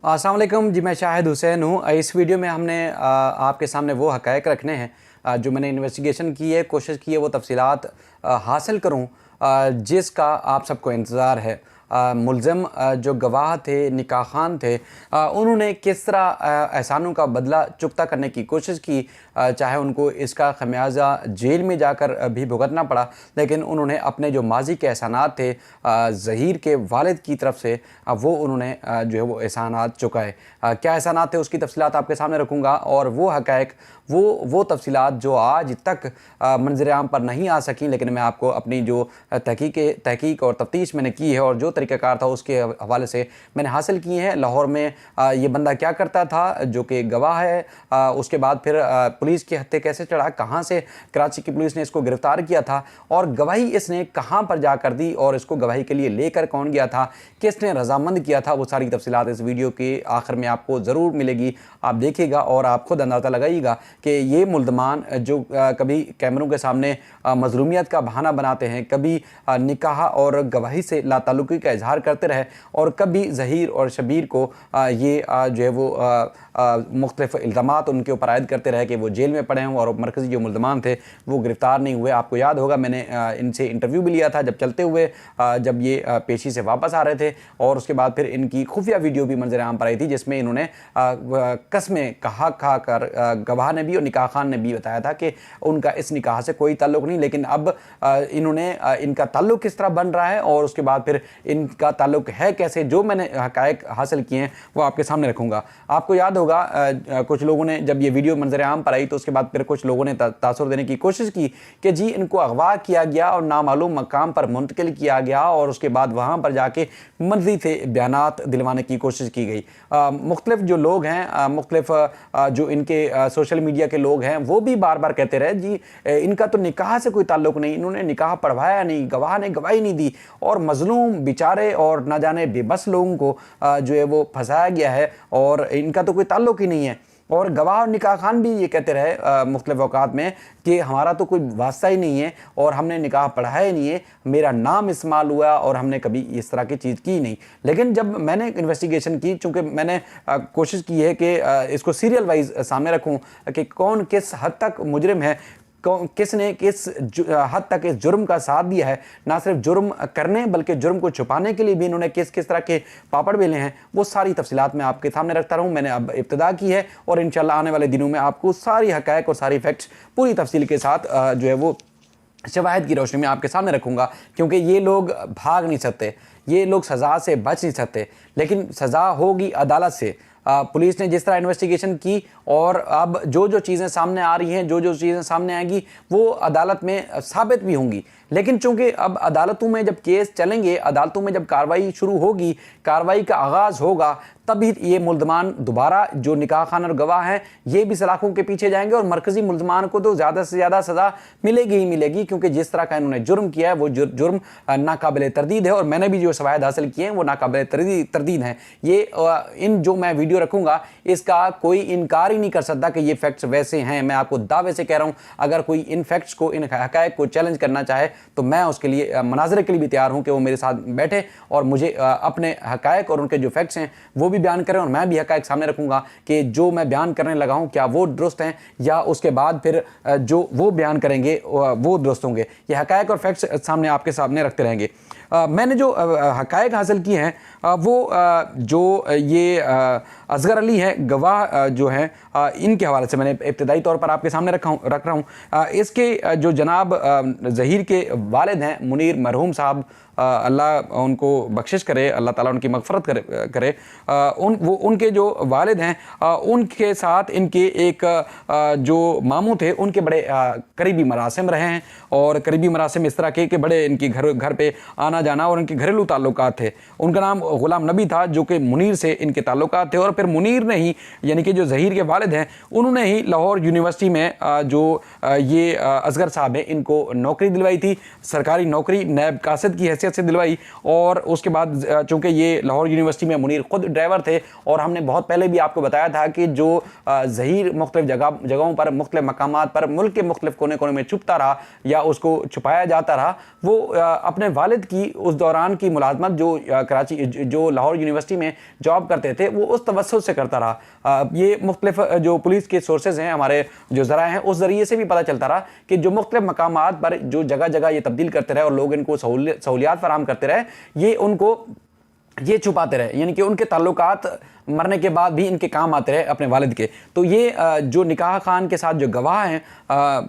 अस्सलाम वालेकुम जी, मैं शाहिद हुसैन हूँ। इस वीडियो में हमने आपके सामने वो हक़ाइक़ रखने हैं जो मैंने इन्वेस्टिगेशन की है, कोशिश की है वो तफ़सीलात हासिल करूँ जिसका आप सबको इंतज़ार है। मुल्ज़िम जो गवाह थे, निकाह खान थे, उन्होंने किस तरह एहसानों का बदला चुकता करने की कोशिश की, चाहे उनको इसका ख़मियाज़ा जेल में जाकर भी भुगतना पड़ा, लेकिन उन्होंने अपने जो माज़ी के एहसानात थे ज़हीर के वालिद की तरफ से वो उन्होंने जो है वो एहसानात चुकाए। क्या एहसानात थे उसकी तफ़सीलात आपके सामने रखूँगा और वो हक़ाइक़ वो तफ़सीलात जो आज तक मंज़र आम पर नहीं आ सकी, लेकिन मैं आपको अपनी जो तहकीक और तफ्तीश मैंने की है और जो तरीक़ाकार था उसके हवाले से मैंने हासिल किए हैं। लाहौर में ये बंदा क्या करता था जो कि गवाह है, उसके बाद फिर पुलिस के हत्थे कैसे चढ़ा, कहाँ से कराची की पुलिस ने इसको गिरफ़्तार किया था और गवाही इसने कहाँ पर जाकर दी और इसको गवाही के लिए लेकर कौन गया था, किसने रज़ामंद किया था, वो सारी तफ़सीलात इस वीडियो के आखिर में आपको ज़रूर मिलेगी। आप देखिएगा और आप खुद अंदाज़ा लगाइएगा कि ये मुल्ज़मान जो कभी कैमरों के सामने मज़लूमियत का बहाना बनाते हैं, कभी निकाह और गवाही से लाताल्लुक़ी का इज़हार करते रहे और कभी ज़हीर और शबीर को ये जो है वो मुख्तलिफ़ इल्ज़ामात उनके ऊपर आयद करते रहे कि वो जेल में पड़े हों और मरकज़ी जो मुल्ज़मान थे वो गिरफ़्तार नहीं हुए। आपको याद होगा मैंने इनसे इंटरव्यू भी लिया था जब चलते हुए जब ये पेशी से वापस आ रहे थे और उसके बाद फिर इनकी खुफिया वीडियो भी मंज़र आम पर आई थी जिसमें इन्होंने कस्में खा कर गवाह ने भी और निकाह खान ने भी बताया था कि उनका इस निकाह से कोई ताल्लुक़ नहीं, लेकिन अब इन्होंने इनका ताल्लुक़ किस तरह बन रहा है और उसके बाद फिर इनका ताल्लुक़ है कैसे, जो मैंने हक़ाइक़ हासिल किए हैं वो आपके सामने रखूँगा। आपको याद होगा कुछ लोगों ने जब ये वीडियो मंज़र आम पर आई तो उसके बाद फिर कुछ लोगों ने तासुर देने की कोशिश की कि जी इनको अगवा किया गया और नामालूम मकाम पर मुंतकिल किया गया और उसके बाद वहाँ पर जाके मर्ज़ी से बयानात दिलवाने की कोशिश की गई। मुख्तलिफ जो लोग हैं, मुख्तलिफ जो इनके सोशल मीडिया के लोग हैं वो भी बार बार कहते रहे जी इनका तो निकाह से कोई ताल्लुक़ नहीं, इन्होंने निकाह पढ़वाया नहीं, गवाह ने गवाही नहीं दी और मज़लूम बेचारे और न जाने बेबस लोगों को जो है वो फंसाया गया है और इनका तो कोई ताल्लुक़ ही नहीं है। और गवाह और निकाह खान भी ये कहते रहे मुख्तलिफ़ औक़ात में कि हमारा तो कोई वास्ता ही नहीं है और हमने निकाह पढ़ाया ही नहीं है, मेरा नाम इस्तेमाल हुआ और हमने कभी इस तरह की चीज़ की नहीं। लेकिन जब मैंने इन्वेस्टिगेशन की, चूँकि मैंने कोशिश की है कि इसको सीरियल वाइज सामने रखूँ कि कौन किस हद तक मुजरिम है, किसने किस हद तक इस जुर्म का साथ दिया है, ना सिर्फ जुर्म करने बल्कि जुर्म को छुपाने के लिए भी इन्होंने किस किस तरह के पापड़ बेले हैं, वो सारी तफसीलात मैं आपके सामने रखता रहूँ। मैंने अब इब्तिदा की है और इंशाल्लाह आने वाले दिनों में आपको सारी हक़ाइक़ और सारी फैक्ट्स पूरी तफसील के साथ जो है वो शवाहिद की रोशनी में आपके सामने रखूँगा, क्योंकि ये लोग भाग नहीं सकते, ये लोग सज़ा से बच नहीं सकते, लेकिन सज़ा होगी अदालत से। पुलिस ने जिस तरह इन्वेस्टिगेशन की और अब जो जो चीज़ें सामने आ रही हैं, जो जो चीज़ें सामने आएंगी वो अदालत में साबित भी होंगी। लेकिन चूंकि अब अदालतों में जब केस चलेंगे, अदालतों में जब कार्रवाई शुरू होगी, कार्रवाई का आगाज़ होगा, तभी ये मुल्ज़मान दोबारा जो निकाह खान और गवाह हैं ये भी सलाखों के पीछे जाएंगे और मरकज़ी मुल्ज़मान को तो ज़्यादा से ज़्यादा सज़ा मिलेगी ही मिलेगी, क्योंकि जिस तरह का इन्होंने जुर्म किया है वो जुर्म नाकाबिल तरदीद है और मैंने भी जो शवाहिद हासिल किए हैं वो नाकाबिल तरदीद हैं। ये इन जो मैं वीडियो रखूँगा इसका कोई इनकार ही नहीं कर सकता कि ये फैक्ट्स वैसे हैं। मैं आपको दावे से कह रहा हूँ, अगर कोई इन फैक्ट्स को, इन हक़ाइक़ को चैलेंज करना चाहे तो मैं उसके लिए मनाज़रे के लिए भी तैयार हूँ कि वो मेरे साथ बैठे और मुझे अपने हक़ाइक़ और उनके जो फैक्ट्स हैं वो भी बयान करें और मैं भी हक़ाइक़ सामने रखूँगा कि जो मैं बयान करने लगा हूँ क्या वो दुरुस्त हैं या उसके बाद फिर जो वो बयान करेंगे वो दुरुस्त होंगे। ये हक़ाइक़ और फैक्ट्स सामने आपके सामने रखते रहेंगे। मैंने जो हक़ाइक़ हासिल किए हैं वो जो ये असगर अली हैं गवाह जो हैं इनके हवाले से मैंने इब्तिदाई तौर पर आपके सामने रख रहा हूँ। इसके जो जनाब ज़हीर के वालिद हैं मुनीर मरहूम साहब, अल्लाह उनको बख्शिश करे, अल्लाह ताला उनकी मग़फ़रत करे। उनके जो वालिद हैं उनके साथ इनके एक जो मामू थे उनके बड़े करीबी मरासिम रहे हैं और करीबी मरासिम इस तरह के बड़े इनकी घर पे आना जाना और इनके घरेलू ताल्लुकात थे। उनका नाम ग़ुलाम नबी था जो कि मुनीर से इनके ताल्लुकात थे और फिर मुनीर ने ही, यानी कि जो ज़हीर के वालिद हैं, उन्होंने ही लाहौर यूनिवर्सिटी में जो ये असगर साहब हैं इनको नौकरी दिलवाई थी, सरकारी नौकरी नैब कासिद की हैसियत हैसियत से दिलवाई। और उसके बाद चूँकि ये लाहौर यूनिवर्सिटी में मुनीर खुद ड्राइवर थे और हमने बहुत पहले भी आपको बताया था कि जो ज़हीर मुख्तलिफ जगहों पर मुख्तलिफ मकामात पर मुल्क के मुख्तलिफ कोने कोने में छुपता रहा या उसको छुपाया जाता रहा, वो अपने वालिद की उस दौरान की मुलाजमत जो कराची जो लाहौर यूनिवर्सिटी में जॉब करते थे वो उस तवस्सुत से करता रहा। ये मुख्तलिफ जो पुलिस के सोर्सेज हैं, हमारे जो ज़रा हैं, उस ज़रिए से भी पता चलता रहा कि जो मुख्तलिफ मकामात पर जो जगह जगह ये तब्दील करते रहे और लोग इनको सहूलियात फराहम करते रहे, ये उनको ये छुपाते रहे, यानी कि उनके ताल्लुकात मरने के बाद भी इनके काम आते रहे अपने वालिद के। तो ये जो निकाह खान के साथ जो गवाह हैं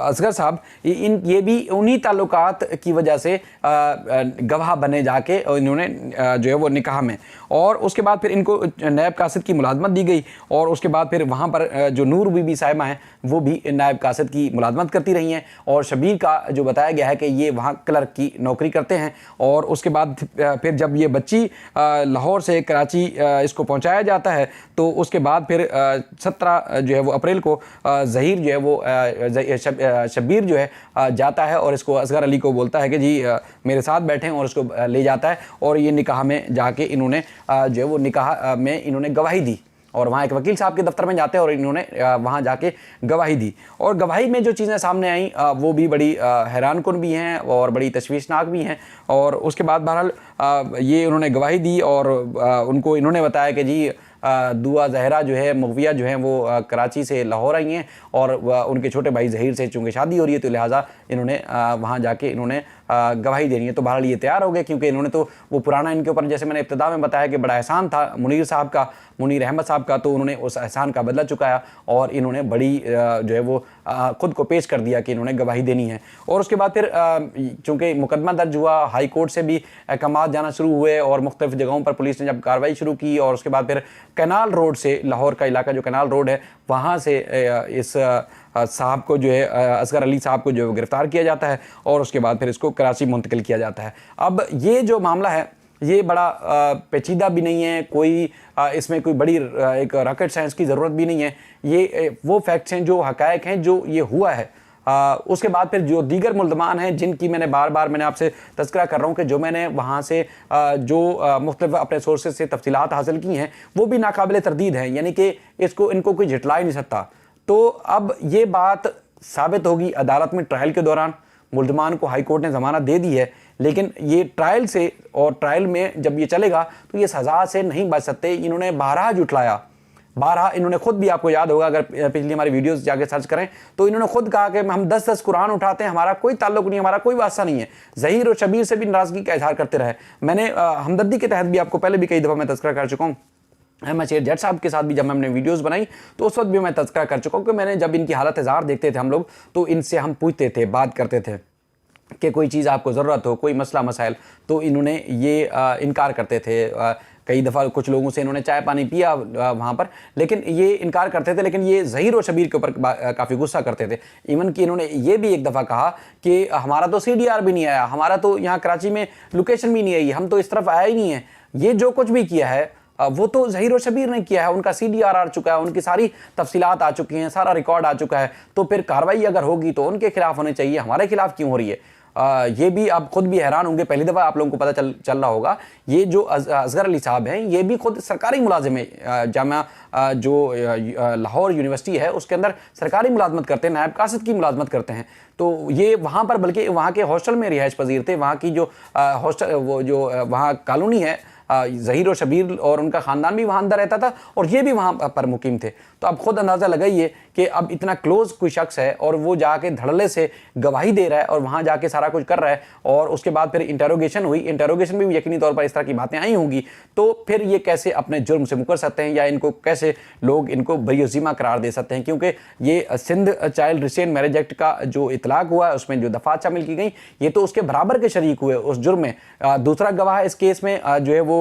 असगर साहब, ये भी उन्हीं ताल्लुकात की वजह से गवाह बने जाके और इन्होंने जो है वो निकाह में, और उसके बाद फिर इनको नायब कासिद की मुलाजमत दी गई। और उसके बाद फिर वहाँ पर जो नूर बीबी साहिबा हैं वो भी नायब कासिद की मुलाजमत करती रही हैं। और शबीर का जो बताया गया है कि ये वहाँ क्लर्क की नौकरी करते हैं। और उसके बाद फिर जब ये बच्ची लाहौर से कराची इसको पहुँचाया जाता है तो उसके बाद फिर 17 जो है वो अप्रैल को ज़हीर जो है वो शबीर जो है जाता है और इसको असगर अली को बोलता है कि जी मेरे साथ बैठें, और उसको ले जाता है। और ये निकाह में जाके इन्होंने जो है वो निकाह में इन्होंने गवाही दी और वहाँ एक वकील साहब के दफ्तर में जाते हैं और इन्होंने वहाँ जाके गवाही दी। और गवाही में जो चीज़ें सामने आई वो भी बड़ी हैरानकुन भी हैं और बड़ी तशवीशनाक भी हैं। और उसके बाद बहरहाल ये उन्होंने गवाही दी और उनको इन्होंने बताया कि जी दुआ ज़हरा जो है, मुग़विया जो है वो कराची से लाहौर आई हैं और उनके छोटे भाई ज़हीर से चूँकि शादी हो रही है तो लिहाजा इन्होंने वहाँ जाके इन्होंने गवाही देनी है। तो बहरहाल ये तैयार हो गए क्योंकि इन्होंने तो वो पुराना इनके ऊपर, जैसे मैंने इब्तिदा में बताया कि बड़ा एहसान था मुनीर साहब का, मुनीर अहमद साहब का, तो उन्होंने उस एहसान का बदला चुकाया और इन्होंने बड़ी जो है वो ख़ुद को पेश कर दिया कि इन्होंने गवाही देनी है। और उसके बाद फिर चूँकि मुकदमा दर्ज हुआ, हाई कोर्ट से भी अहकामात जाना शुरू हुए और मुख्तलिफ़ जगहों पर पुलिस ने जब कार्रवाई शुरू की और उसके बाद फिर कैनाल रोड से, लाहौर का इलाका जो कैनाल रोड है वहाँ से इस साहब को जो है असगर अली साहब को जो गिरफ़्तार किया जाता है और उसके बाद फिर इसको कराची मुंतकिल किया जाता है। अब ये जो मामला है ये बड़ा पेचीदा भी नहीं है, कोई इसमें कोई बड़ी एक रॉकेट साइंस की ज़रूरत भी नहीं है। ये वो फैक्ट्स हैं जो हक़ाइक़ हैं जो ये हुआ है। उसके बाद फिर जो दीगर मुल्ज़मान हैं जिनकी मैंने मैंने आपसे तज़किरा कर रहा हूँ कि जो मैंने वहाँ से जो मुख्तलिफ़ अपने सोर्सेज से तफ़सीलात हासिल की हैं वो भी नाकाबिल तरदीद हैं, यानी कि इनको कोई झुटला ही नहीं सकता। तो अब ये बात साबित होगी अदालत में ट्रायल के दौरान। मुल्ज़मान को हाई कोर्ट ने ज़मानत दे दी है, लेकिन ये ट्रायल से और ट्रायल में जब ये चलेगा तो ये सज़ा से नहीं बच सकते। इन्होंने बारहा झुटलाया, बारहा इन्होंने खुद भी, आपको याद होगा अगर पिछली हमारी वीडियोस जाके सर्च करें तो इन्होंने खुद कहा कि हम 10-10 कुरान उठाते हैं, हमारा कोई ताल्लुक नहीं, हमारा कोई वास्ता नहीं है। ज़हीर और शबीर से भी नाराज़गी का इजहार करते रहे। मैंने हमदर्दी के तहत भी आपको पहले भी कई दफ़ा मैं तज़किरा कर चुका हूँ। अहमद शेर जट साहब के साथ भी जब हमने वीडियोस बनाई तो उस वक्त भी मैं तज़किरा कर चुका हूँ कि मैंने जब इनकी हालत ज़ार देखते थे हम लोग तो इनसे हम पूछते थे, बात करते थे कि कोई चीज़ आपको ज़रूरत हो, कोई मसला मसाइल, तो इन्होंने ये इनकार करते थे। कई दफ़ा कुछ लोगों से इन्होंने चाय पानी पिया वहाँ पर, लेकिन ये इनकार करते थे। लेकिन ये ज़हीर और शबीर के ऊपर काफ़ी गुस्सा करते थे। इवन कि इन्होंने ये भी एक दफ़ा कहा कि हमारा तो CDR भी नहीं आया, हमारा तो यहाँ कराची में लोकेशन भी नहीं आई, हम तो इस तरफ आया ही नहीं है। ये जो कुछ भी किया है वो तो ज़हीर और शबीर ने किया है, उनका CDR आ चुका है, उनकी सारी तफसीलात आ चुकी हैं, सारा रिकॉर्ड आ चुका है। तो फिर कार्रवाई अगर होगी तो उनके खिलाफ होनी चाहिए, हमारे खिलाफ क्यों हो रही है? ये भी आप खुद भी हैरान होंगे। पहली दफ़ा आप लोगों को पता चल रहा होगा, ये जो असगर अली साहब हैं ये भी खुद सरकारी मुलाजिम है। जामिया जो लाहौर यूनिवर्सिटी है उसके अंदर सरकारी मुलाजमत करते हैं, नायब कासिद की मुलाजमत करते हैं। तो ये वहाँ पर बल्कि वहाँ के हॉस्टल में रिहाइश पजीर थे। वहाँ की जो हॉस्टल वो जो वहाँ कॉलोनी है, ज़हीर और शबीर और उनका ख़ानदान भी वहाँ अंदर रहता था और ये भी वहाँ पर मुकीम थे। तो आप खुद अंदाज़ा लगाइए कि अब इतना क्लोज़ कोई शख्स है और वो जाके धड़ल्ले से गवाही दे रहा है और वहाँ जाके सारा कुछ कर रहा है। और उसके बाद फिर इंटरोगेशन हुई, इंटरोगेशन में भी यकीनी तौर पर इस तरह की बातें आई होंगी। तो फिर ये कैसे अपने जुर्म से मुकर सकते हैं या इनको कैसे लोग इनको बरीअज़ीमा करार दे सकते हैं? क्योंकि ये Sindh child restraint marriage act का जो इतलाक़ हुआ है उसमें जो दफ़ात शामिल की गई ये तो उसके बराबर के शरीक हुए उस जुर्म में। दूसरा गवाह इस केस में जो है वो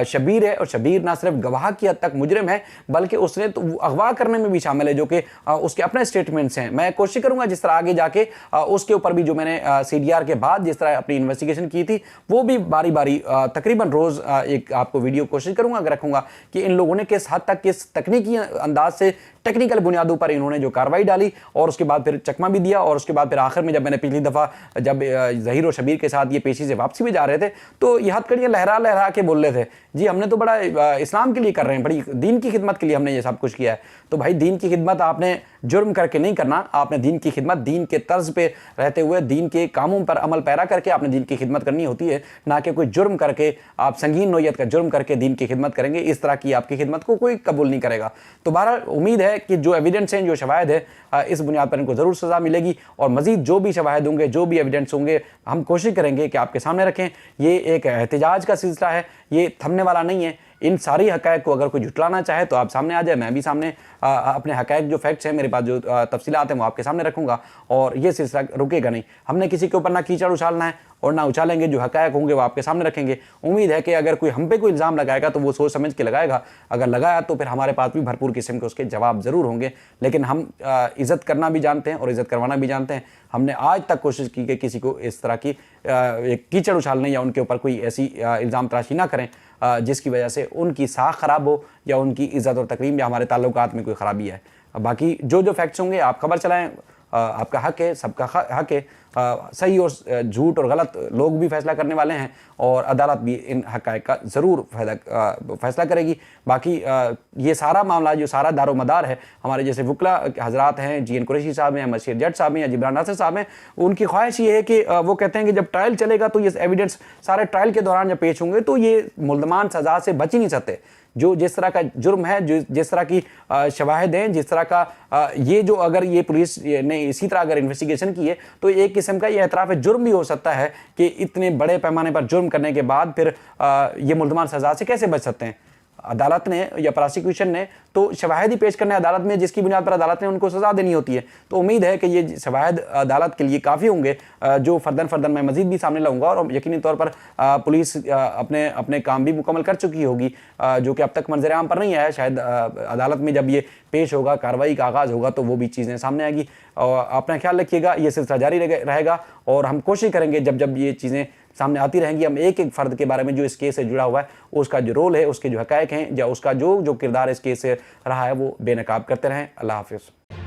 शबीर है और शबीर ना सिर्फ गवाह की हद तक मुजरिम है बल्कि उसने तो अगवा करने में भी शामिल है, जो कि उसके अपने स्टेटमेंट्स हैं। मैं कोशिश करूंगा जिस तरह आगे जाके उसके ऊपर भी जो मैंने CDR के बाद जिस तरह अपनी इन्वेस्टिगेशन की थी वो भी बारी बारी तकरीबन रोज़ एक आपको वीडियो कोशिश करूंगा अगर रखूंगा कि इन लोगों ने किस हद तक किस तकनीकी अंदाज से टेक्निकल बुनियादों पर इन्होंने जो कार्रवाई डाली और उसके बाद फिर चकमा भी दिया, और उसके बाद फिर आखिर में जब मैंने पिछली दफ़ा जब ज़हीर और शबीर के साथ ये पेशी से वापसी में जा रहे थे तो ये हथकड़ियाँ लहरा लहरा के बोल रहे थे जी हमने तो बड़ा इस्लाम के लिए कर रहे हैं, बड़ी दीन की खिदमत के लिए हमने ये सब कुछ किया है। तो भाई दीन की खिदमत आपने जुर्म करके नहीं करना, आपने दीन की खिदमत दीन के तर्ज पे रहते हुए दीन के कामों पर अमल पैरा करके आपने दीन की खिदमत करनी होती है, ना कि कोई जुर्म करके आप संगीन नोयत का जुर्म करके दीन की खिदमत करेंगे। इस तरह की आपकी खिदमत को कोई कबूल नहीं करेगा। तो बहरहाल उम्मीद है कि जो एविडेंस हैं, जो शवाहिद है, इस बुनियाद पर इनको ज़रूर सज़ा मिलेगी और मज़ीद जो भी शवाहिद होंगे, जो भी एविडेंस होंगे, हम कोशिश करेंगे कि आपके सामने रखें। ये एक एहतजाज का सिलसिला है, ये थमने वाला नहीं है। इन सारी हक़ाइक़ को अगर कोई जुटलाना चाहे तो आप सामने आ जाए, मैं भी सामने अपने हक़ाइक़ जो फैक्ट्स हैं मेरे पास, जो तफसीलात हैं वो आपके सामने रखूँगा और ये सिलसिला रुकेगा नहीं। हमने किसी के ऊपर ना कीचड़ उछालना है और ना उछालेंगे, जो हक़ाइक़ होंगे वो आपके सामने रखेंगे। उम्मीद है कि अगर कोई हम पे कोई इल्ज़ाम लगाएगा तो वो सोच समझ के लगाएगा, अगर लगाया तो फिर हमारे पास भी भरपूर किस्म के उसके जवाब ज़रूर होंगे। लेकिन हम इज़्ज़त करना भी जानते हैं और इज़्ज़त करवाना भी जानते हैं। हमने आज तक कोशिश की कि किसी को इस तरह की कीचड़ उछालने या उनके ऊपर कोई ऐसी इल्ज़ाम तराशी ना करें जिसकी वजह से उनकी साख ख़राब हो या उनकी इज़्ज़त और तकरीम या हमारे ताल्लुकात में कोई ख़राबी है। बाकी जो जो फैक्ट्स होंगे आप खबर चलाएं, आपका हक़ है, सबका हक़ है। सही और झूठ और गलत लोग भी फैसला करने वाले हैं और अदालत भी इन हक़ाइक़ का ज़रूर फैसला करेगी। बाकी ये सारा मामला जो सारा दारोमदार है, हमारे जैसे वकला हज़रात हैं, जी एन कुरैशी साहब हैं, मशीर जट साहब हैं या जिब्रान नासिर साहब हैं, उनकी ख्वाहिश ये है कि वो कहते हैं कि जब ट्रायल चलेगा तो ये एविडेंस सारे ट्रायल के दौरान जब पेश होंगे तो ये मुल्ज़मान सज़ा से बच ही नहीं सकते। जो जिस तरह का जुर्म है, जिस तरह की शवाहिद हैं, जिस तरह का ये जो अगर ये पुलिस ने इसी तरह अगर इन्वेस्टिगेशन की है तो एक किस्म का ये एतराफ़ जुर्म भी हो सकता है कि इतने बड़े पैमाने पर जुर्म करने के बाद फिर ये मुल्ज़मान सज़ा से कैसे बच सकते हैं। अदालत ने या प्रोसिक्यूशन ने तो शवाहिद ही पेश करने अदालत में, जिसकी बुनियाद पर अदालत ने उनको सज़ा देनी होती है। तो उम्मीद है कि ये शवाहिद अदालत के लिए काफ़ी होंगे, जो फ़र्दन मैं मज़ीद भी सामने लाऊंगा और यकीनी तौर पर पुलिस अपने काम भी मुकम्मल कर चुकी होगी, जो कि अब तक मंजर आम पर नहीं आया। शायद अदालत में जब ये पेश होगा, कार्रवाई का आगाज़ होगा तो वो भी चीज़ें सामने आएगी। और अपना ख्याल रखिएगा, ये सिलसिला जारी रहेगा और हम कोशिश करेंगे जब जब ये चीज़ें सामने आती रहेंगी, हम एक एक फ़र्द के बारे में जो इस केस से जुड़ा हुआ है, उसका जो रोल है, उसके जो हक़ाइक़ हैं या उसका जो किरदार इस केस से रहा है वो बेनकाब करते रहें। अल्लाह हाफ़िज़।